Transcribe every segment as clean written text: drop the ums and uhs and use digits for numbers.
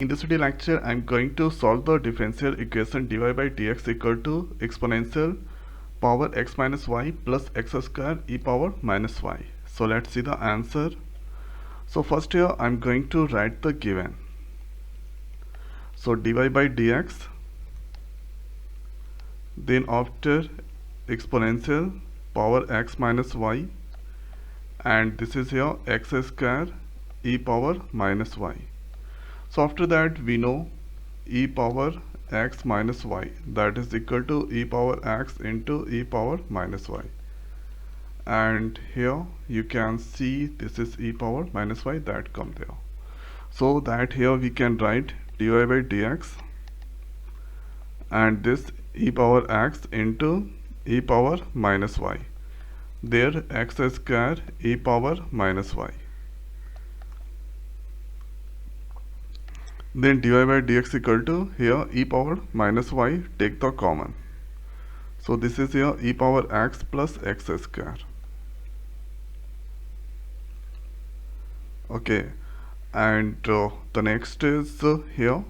In this video lecture, I'm going to solve the differential equation dy by dx equal to exponential power x minus y plus x square e power minus y. So let's see the answer. So first here I'm going to write the given. So dy by dx, then after exponential power x minus y, and this is here x square e power minus y. So after that we know e power x minus y, that is equal to e power x into e power minus y, and here you can see this is e power minus y that come there. So that here we can write dy by dx and this e power x into e power minus y, there x square e power minus y. Then dy by dx equal to here e power minus y, take the common. So this is here e power x plus x square. Okay, and the next is here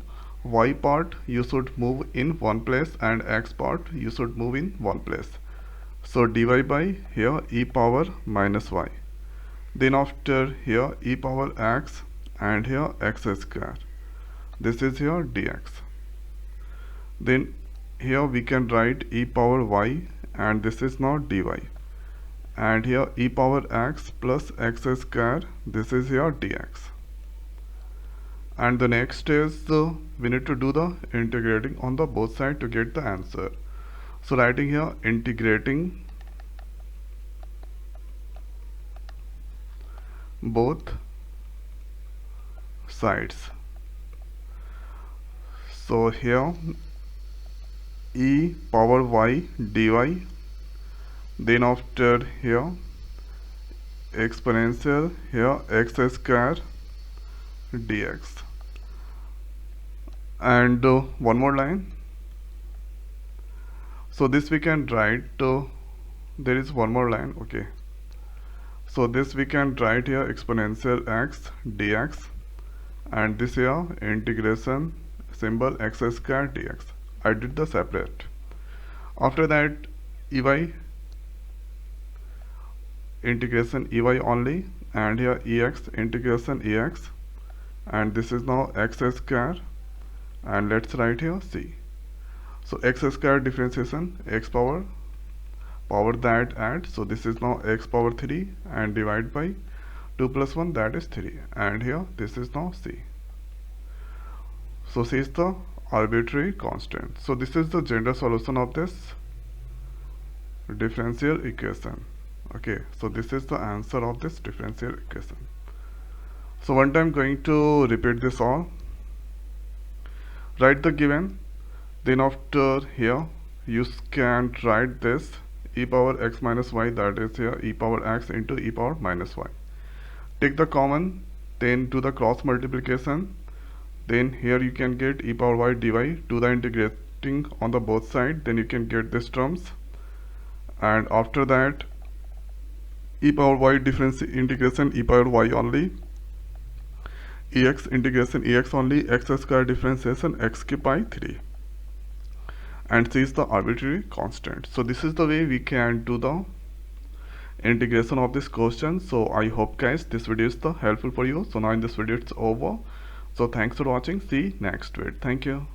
y part you should move in one place and x part you should move in one place. So dy by here e power minus y, then after here e power x and here x square, this is here dx. Then here we can write e power y and this is now dy, and here e power x plus x square, this is here dx. And the next is we need to do the integrating on the both sides to get the answer. So writing here integrating both sides. So here e power y dy, then after here exponential here x square dx, and one more line. So this we can write there is one more line. Okay, so this we can write here exponential x dx, and this here integration symbol x square dx. I did the separate. After that ey integration ey only, and here ex integration ex, and this is now x square, and let's write here c. So x square differentiation x power that add, so this is now x power 3 and divide by 2 plus 1, that is 3, and here this is now c. So c is the arbitrary constant. So this is the general solution of this differential equation. Okay, so this is the answer of this differential equation. So one time going to repeat this all. Write the given, then after here you can write this e power x minus y, that is here e power x into e power minus y. Take the common, then do the cross multiplication, then here you can get e power y dy, do the integrating on the both sides, then you can get these terms, and after that e power y difference integration e power y only, ex integration ex only, x square differentiation x cube by 3, and c is the arbitrary constant. So this is the way we can do the integration of this question. So I hope guys this video is helpful for you. So now in this video it's over. So thanks for watching. See you next video. Thank you.